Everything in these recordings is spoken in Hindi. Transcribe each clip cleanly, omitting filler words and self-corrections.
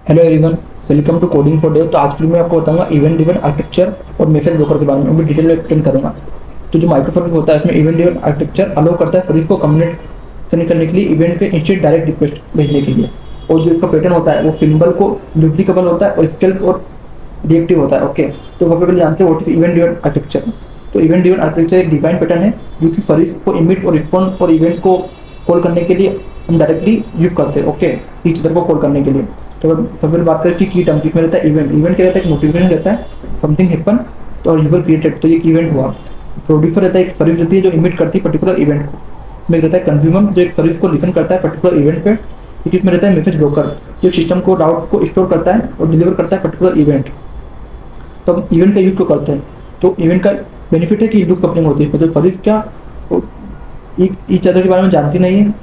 Hello everyone, welcome to coding for dev. तो आज के लिए मैं आपको बताऊंगा इवेंट ड्रिवन आर्किटेक्चर और मैसेज ब्रोकर के बारे में मैं डिटेल में एक्सप्लेन करूंगा। तो जो माइक्रो सर्विस होता है इसमें इवेंट ड्रिवन आर्किटेक्चर अलाउ करता है सर्विस को कम्युनिकेट करने के लिए इवेंट पे इंस्टेंट डायरेक्ट रिक्वेस्ट भेजने के लिए। और जो इसका पैटर्न होता है वो सिंबल को डुप्लीकेबल होता है और स्केल और रिएक्टिव होता है। ओके, तो सबसे पहले जानते हैं what is event driven architecture. तो इवेंट ड्रिवन आर्किटेक्चर एक डिफाइन पैटर्न है जो कि सर्विस को इमिट और रिस्पॉन्ड और इवेंट को कॉल करने के लिए हम डायरेक्टली यूज करते हैं। ओके, ईच अदर को कॉल करने के लिए। तो सबसे पहले बात करें इसकी की टर्म, इसमें रहता है इवेंट क्या रहता है, एक नोटिफिकेशन रहता है समथिंग हैपन तो और यूजर क्रिएटेड, तो ये इवेंट हुआ। प्रोड्यूसर रहता है, एक सर्विस रहती है जो इमिट करती है पर्टिकुलर इवेंट को। इसमें रहता है कंज्यूमर जो एक सर्विस को लिसन करता है पर्टिकुलर इवेंट पे। एक इसमें रहता है मैसेज ब्रोकर जो सिस्टम को राउट्स को स्टोर करता है और डिलीवर करता है पर्टिकुलर इवेंट। तो हम इवेंट का यूज क्यों करते हैं, तो इवेंट का बेनिफिट है कि यूज कपलिंग होती है, मतलब सर्विस क्या ईच अदर के बारे में जानती नहीं है।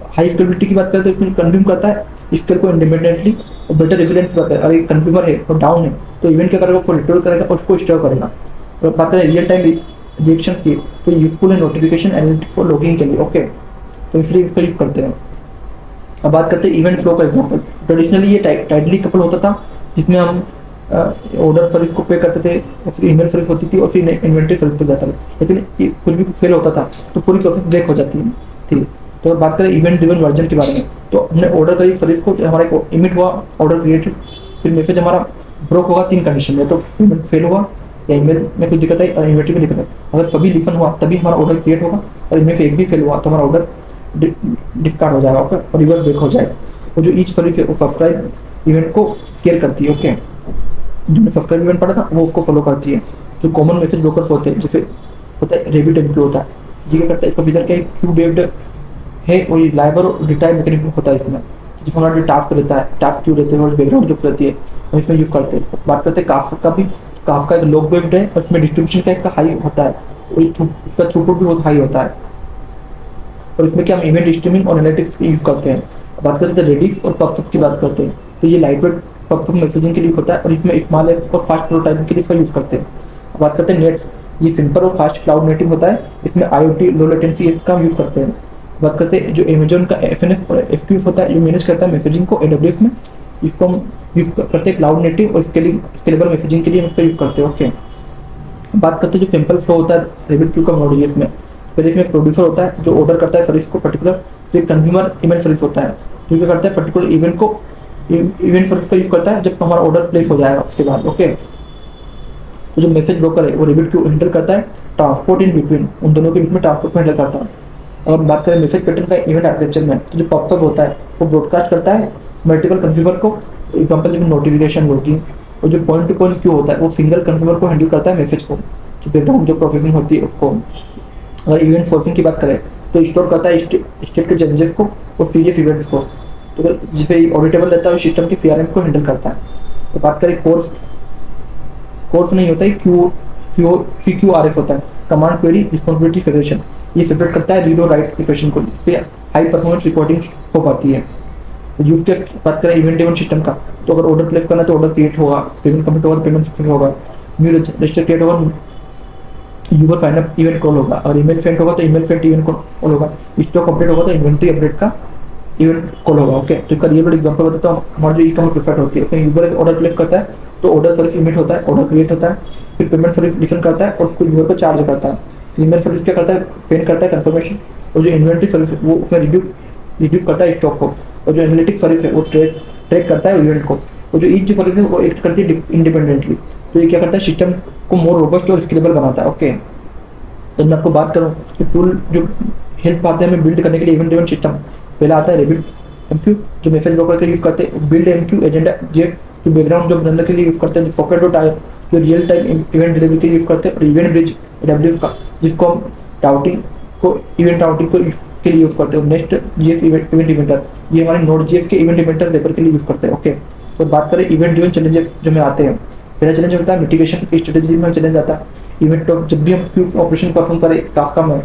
हाई स्केलेबिलिटी की बात करें तो इसमें कंज्यूम करता है स्केल को इंडिपेंडेंटली और बेटर रेजिडेंस की बात करें। अगर एक कंज्यूमर है और डाउन है तो इवेंट क्या करेगा, वो रिटर्न करेगा और उसको स्टोर करेगा। और बात करें रियल टाइम रिएक्शन की तो यूजफुल है नोटिफिकेशन एनालिटिक्स फॉर लॉगिंग के लिए। ओके, तो इसलिए इसका यूज करते हैं। अब बात करते हैं इवेंट फ्लो का एग्जांपल। ट्रेडिशनली ये टाइटली कपल होता था जिसमें हम ऑर्डर सर्विस को पे करते थे और फिर ईमेल सर्विस होती थी और फिर इन्वेंटरी सर्विस तक जाता था। लेकिन कुछ भी फेल होता था तो पूरी प्रोसेस ब्रेक हो जाती थी। तो बात करें इवेंट ड्रिवन वर्जन के बारे में, तो हमने ऑर्डर करी सर्विस को, हमारा इमिट हुआ, ऑर्डर क्रिएटेड, फिर मैसेज हमारा ब्रोक होगा तीन कंडीशन में, तो पेमेंट फेल हुआ या ईमेल में कुछ दिक्कत आई और इन्वेंटरी में दिक्कत है। अगर सभी लिसन हुआ तभी हमारा ऑर्डर क्रिएट होगा और इनमें से एक भी फेल हुआ तो हमारा ऑर्डर डिस्कार्ड हो जाएगा। ओके, और रिवर्स ब्रेक हो जाएगा। और जो ईच सर्विस है वो सब्सक्राइब इवेंट को केयर करती है। ओके, जो सब्सक्राइब इवेंट पड़ा था वो उसको फॉलो करती है। जो कॉमन मैसेज ब्रोकर्स होते हैं जैसे होता है रेबिट एमक्यू होता है, ये क्या करता है, इसका फीचर क्या है, क्यू बेस्ड है और ये लाइबर और रिटायर मैकेनिज्म होता है इसमें, जिसमें हमारा जो टास्क रहता है, टास्क क्यू रहते हैं और बैकग्राउंड जो रहती है हम इसमें यूज़ करते हैं। बात करते हैं काफ का भी, काफ का एक लॉग बेस्ड है और इसमें डिस्ट्रीब्यूशन का इसका हाई होता है और इसका थ्रूपुट भी बहुत हाई होता है। और इसमें क्या हम इवेंट स्ट्रीमिंग और एनालिटिक्स यूज़ करते हैं। बात करते हैं रेडिस और पबसब की बात करते हैं, तो ये लाइट वेट पबसब मैसेजिंग के लिए होता है और इसमें स्मॉल एप्स और फास्ट प्रोटोटाइपिंग के लिए इसका यूज़ करते हैं। बात करते हैं नेट्स, ये सिंपल और फास्ट क्लाउड नेटिव होता है, इसमें IoT लो लेटेंसी एप्स का हम यूज़ करते हैं। बात करते हैं जो अमेजोन का FNS और FQS होता है जो मैनेज करता है मैसेजिंग को AWS में, इसको हम यूज़ करते हैं क्लाउड नेटिव और स्केलेबल मैसेजिंग के लिए हम इसका यूज़ करते हैं। ओके, बात करते हैं जो सिंपल फ्लो होता है रेबिट क्यू का मॉडल है, इसमें पहले इसमें प्रोड्यूसर होता है जो ऑर्डर करता है सर्विस को पर्टिकुलर, फिर कंज्यूमर ईमेल सर्विस होता है जो क्या करता है पर्टिकुलर इवेंट को इवेंट सर्विस का यूज करता है जब हमारा ऑर्डर प्लेस हो जाएगा उसके बाद। ओके, तो जो मैसेज ब्रोकर है वो रेबिट क्यू हैंडल करता है ट्रांसपोर्ट इन बिटवीन, उन दोनों के बीच में ट्रांसपोर्ट को हैंडल करता है। अगर बात करें मैसेज पैटर्न का इवेंट आर्किटेक्चर में, तो जो पॉपअप होता है वो ब्रॉडकास्ट करता है मल्टीपल कंज्यूमर को, एग्जाम्पल जैसे नोटिफिकेशन लॉगिंग। और जो पॉइंट टू पॉइंट क्यू होता है वो सिंगल कंज्यूमर को हैंडल करता है मैसेज को, जो बैकग्राउंड जो प्रोसेसिंग होती है उसको। अगर इवेंट सोर्सिंग की बात करें तो स्टोर करता है स्टेट के चेंजेस को और सीरियस इवेंट्स को, तो अगर जिसे ऑडिटेबल रहता है सिस्टम की CRM को हैंडल करता है। तो बात करें कोर्स नहीं होता है, CQRF होता है, कमांड क्वेरी रिस्पॉन्सिबिलिटी फेडरेशन, ये सेपरेट करता है रीड और राइट इक्वेशन को, फिर हाई परफॉर्मेंस रिपोर्टिंग हो पाती है। यूज केस बात करें इवेंट ड्रिवन सिस्टम का, तो अगर ऑर्डर प्लेस करना है तो ऑर्डर क्रिएट होगा, पेमेंट कंप्लीट होगा तो पेमेंट सक्सेस होगा, न्यू रजिस्टर क्रिएट होगा, user sign up event call होगा, और ईमेल सेंड होगा तो ईमेल सेंड इवेंट कॉल होगा, स्टॉक अपडेट होगा तो इन्वेंटरी अपडेट का इवेंट कॉल होगा। ओके, तो इसका रियल वर्ल्ड एग्जांपल बताता हूँ। हमारी जो ई-कॉमर्स वेबसाइट होती है, यूजर ऑर्डर प्लेस करता है तो ऑर्डर सर्विस इमिट होता है, ऑर्डर क्रिएट होता है, फिर पेमेंट सर्विस लिसन करता है और उसको यूजर को चार्ज करता है। ईमेल सर्विस क्या करता है, सेंड करता है कंफर्मेशन, और जो इन्वेंटरी सर्विस है वो उसमें रिड्यूस करता है स्टॉक को, और जो एनालिटिक्स सर्विस है वो ट्रैक करता है इवेंट को, और जो ईच सर्विस है वो एक्ट करती है इंडिपेंडेंटली। तो ये क्या करता है, सिस्टम को मोर रोबस्ट और स्केलेबल बनाता है। ओके, तो मैं आपको बात करूँ कि टूल जो हेल्प पाते हैं हमें बिल्ड करने के लिए इवेंट ड्रिवन सिस्टम, पहला आता है रेबिट एमक्यू जो मैसेज ब्रोकर के लिए यूज करते हैं, बिल्ड एमक्यू एजेंडा जेफ जो बैकग्राउंड जो बनने के लिए यूज करते हैं, फॉकेट डॉट आई जो रियल टाइम इवेंट डिलीवरी के लिए यूज करते हैं, और इवेंट ब्रिज AWS का जिसको हम राउटिंग को इवेंट राउटिंग को के लिए यूज करते हैं। नेक्स्ट GF इवेंट इवेंटर, ये हमारे नोड GF के इवेंट इवेंटर रेपर के लिए यूज करते हैं। ओके, तो बात करें इवेंट ड्रिवन चैलेंजेस जो में आते हैं, पहला चैलेंज होता है मिटिगेशन स्ट्रेटेजी में चैलेंज आता है। इवेंट जब भी हम क्यू ऑपरेशन परफॉर्म करें काफका में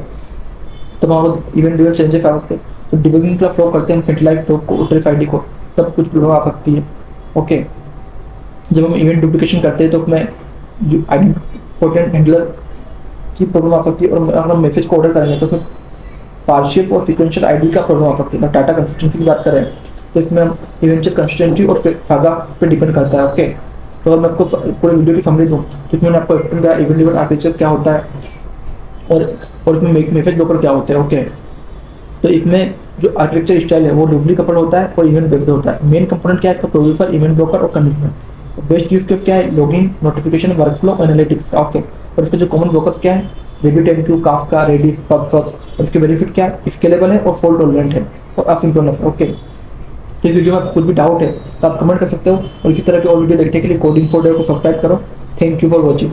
तो हमारे इवेंट ड्रिवन चेंजेस आ सकते हैं। तो डिबगिंग का फ्लो करते हैं सेंट्रलाइज फ्लो को ट्रेस आईडी को, तब कुछ प्रॉब्लम आ सकती है। ओके, जब हम इवेंट डुप्लीकेशन करते हैं तो उसमें पोटेंट हैंडलर की प्रॉब्लम आ सकती है, और अगर हम मैसेज को ऑर्डर करेंगे तो उसमें पार्शियल और सीक्वेंशियल आईडी का प्रॉब्लम आ सकती है। डाटा कंसिस्टेंसी की बात करें तो इसमें हम इवेंचुअल कंसिस्टेंसी और फागा पे डिपेंड करता है। ओके, तो अगर मैं आपको पूरे वीडियो की समरी दूँ तो इसमें मैंने आपको एक्सप्लेन किया इवेंट ड्रिवन आर्किटेक्चर क्या होता है और इसमें मैसेज ब्रोकर क्या होते हैं। ओके, तो इसमें जो आर्किटेक्चर स्टाइल है वो लूजली कपल होता है और इवेंट बेस्ड होता है। मेन कंपोनेंट क्या है इसका, प्रोड्यूसर, इवेंट ब्रोकर और कंडीशनर। बेस्ट यूज केस क्या है, login, notification, workflow, analytics. Okay, और इसके जो कॉमन ब्रोकर्स क्या है, RabbitMQ, काफका, रेडिस, पबसब। और इसके बेनिफिट क्या है, स्केलेबल है और फॉल्ट टॉलरेंट है और असिंक्रोनस है। ओके, तो इस वीडियो में आपको कुछ भी डाउट है तो आप कमेंट कर सकते हो और इसी तरह के और वीडियो देखने के लिए कोडिंग फॉर डेव को सब्सक्राइब करो। Thank you for watching.